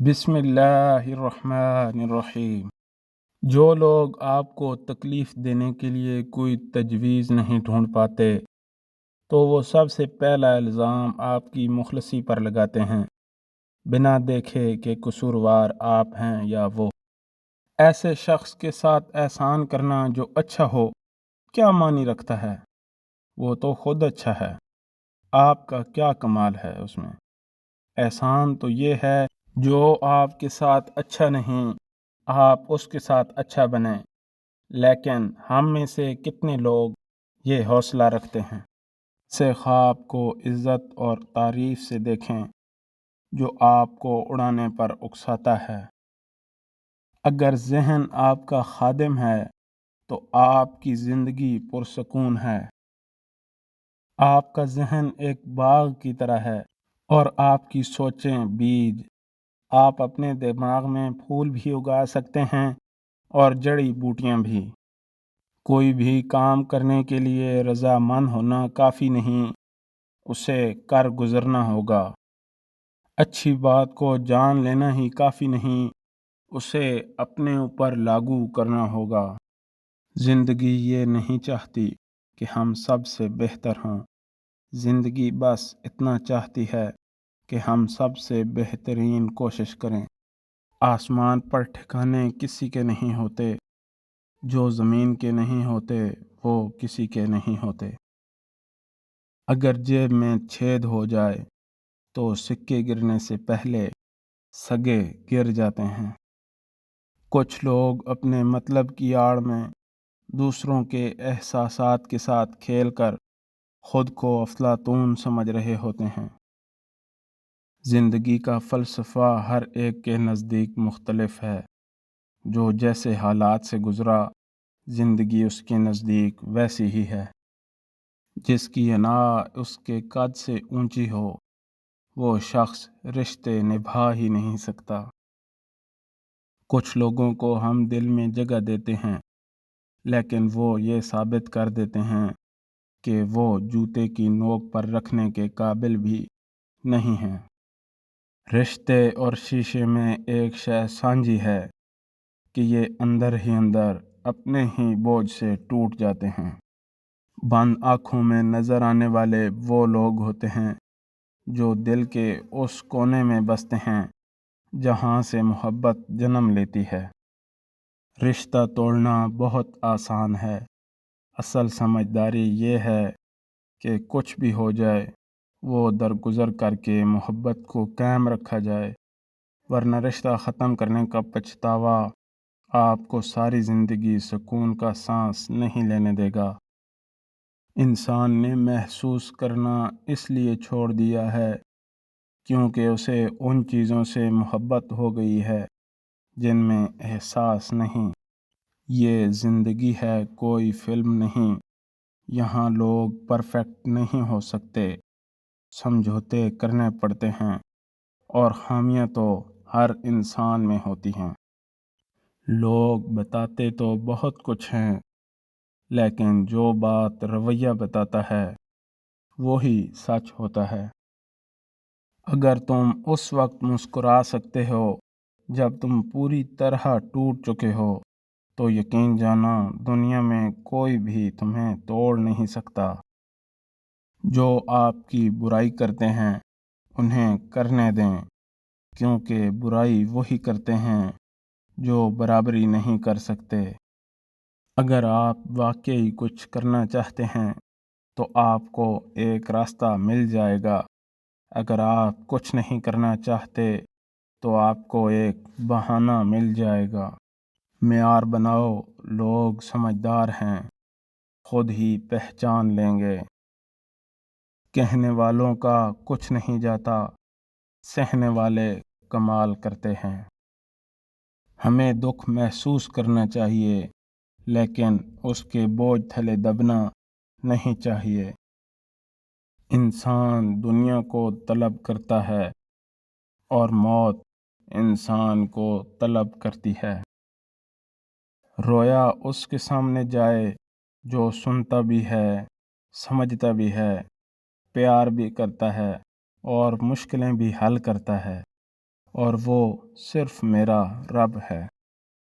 بسم اللہ الرحمن الرحیم۔ جو لوگ آپ کو تکلیف دینے کے لیے کوئی تجویز نہیں ڈھونڈ پاتے تو وہ سب سے پہلا الزام آپ کی مخلصی پر لگاتے ہیں، بنا دیکھے کہ قصوروار آپ ہیں یا وہ۔ ایسے شخص کے ساتھ احسان کرنا جو اچھا ہو کیا معنی رکھتا ہے؟ وہ تو خود اچھا ہے، آپ کا کیا کمال ہے اس میں؟ احسان تو یہ ہے جو آپ کے ساتھ اچھا نہیں، آپ اس کے ساتھ اچھا بنیں۔ لیکن ہم میں سے کتنے لوگ یہ حوصلہ رکھتے ہیں؟ سے خواب کو عزت اور تعریف سے دیکھیں جو آپ کو اڑانے پر اکساتا ہے۔ اگر ذہن آپ کا خادم ہے تو آپ کی زندگی پرسکون ہے۔ آپ کا ذہن ایک باغ کی طرح ہے اور آپ کی سوچیں بیج۔ آپ اپنے دماغ میں پھول بھی اگا سکتے ہیں اور جڑی بوٹیاں بھی۔ کوئی بھی کام کرنے کے لیے رضامند ہونا کافی نہیں، اسے کر گزرنا ہوگا۔ اچھی بات کو جان لینا ہی کافی نہیں، اسے اپنے اوپر لاگو کرنا ہوگا۔ زندگی یہ نہیں چاہتی کہ ہم سب سے بہتر ہوں، زندگی بس اتنا چاہتی ہے کہ ہم سب سے بہترین کوشش کریں۔ آسمان پر ٹھکانے کسی کے نہیں ہوتے، جو زمین کے نہیں ہوتے وہ کسی کے نہیں ہوتے۔ اگر جیب میں چھید ہو جائے تو سکے گرنے سے پہلے سگے گر جاتے ہیں۔ کچھ لوگ اپنے مطلب کی آڑ میں دوسروں کے احساسات کے ساتھ کھیل کر خود کو افلاطون سمجھ رہے ہوتے ہیں۔ زندگی کا فلسفہ ہر ایک کے نزدیک مختلف ہے۔ جو جیسے حالات سے گزرا، زندگی اس کے نزدیک ویسی ہی ہے۔ جس کی انا اس کے قد سے اونچی ہو، وہ شخص رشتے نبھا ہی نہیں سکتا۔ کچھ لوگوں کو ہم دل میں جگہ دیتے ہیں، لیکن وہ یہ ثابت کر دیتے ہیں کہ وہ جوتے کی نوک پر رکھنے کے قابل بھی نہیں ہیں۔ رشتے اور شیشے میں ایک شے سانجھی ہے کہ یہ اندر ہی اندر اپنے ہی بوجھ سے ٹوٹ جاتے ہیں۔ بند آنکھوں میں نظر آنے والے وہ لوگ ہوتے ہیں جو دل کے اس کونے میں بستے ہیں جہاں سے محبت جنم لیتی ہے۔ رشتہ توڑنا بہت آسان ہے، اصل سمجھداری یہ ہے کہ کچھ بھی ہو جائے وہ درگزر کر کے محبت کو قائم رکھا جائے، ورنہ رشتہ ختم کرنے کا پچھتاوا آپ کو ساری زندگی سکون کا سانس نہیں لینے دے گا۔ انسان نے محسوس کرنا اس لیے چھوڑ دیا ہے کیونکہ اسے ان چیزوں سے محبت ہو گئی ہے جن میں احساس نہیں۔ یہ زندگی ہے، کوئی فلم نہیں۔ یہاں لوگ پرفیکٹ نہیں ہو سکتے، سمجھوتے کرنے پڑتے ہیں، اور خامیاں تو ہر انسان میں ہوتی ہیں۔ لوگ بتاتے تو بہت کچھ ہیں، لیکن جو بات رویہ بتاتا ہے وہی سچ ہوتا ہے۔ اگر تم اس وقت مسکرا سکتے ہو جب تم پوری طرح ٹوٹ چکے ہو تو یقین جانا دنیا میں کوئی بھی تمہیں توڑ نہیں سکتا۔ جو آپ کی برائی کرتے ہیں انہیں کرنے دیں، کیونکہ برائی وہی کرتے ہیں جو برابری نہیں کر سکتے۔ اگر آپ واقعی کچھ کرنا چاہتے ہیں تو آپ کو ایک راستہ مل جائے گا۔ اگر آپ کچھ نہیں کرنا چاہتے تو آپ کو ایک بہانہ مل جائے گا۔ معیار بناؤ، لوگ سمجھدار ہیں، خود ہی پہچان لیں گے۔ کہنے والوں کا کچھ نہیں جاتا، سہنے والے کمال کرتے ہیں۔ ہمیں دکھ محسوس کرنا چاہیے، لیکن اس کے بوجھ تلے دبنا نہیں چاہیے۔ انسان دنیا کو طلب کرتا ہے اور موت انسان کو طلب کرتی ہے۔ رویا اس کے سامنے جائے جو سنتا بھی ہے، سمجھتا بھی ہے، پیار بھی کرتا ہے اور مشکلیں بھی حل کرتا ہے۔ اور وہ صرف میرا رب ہے۔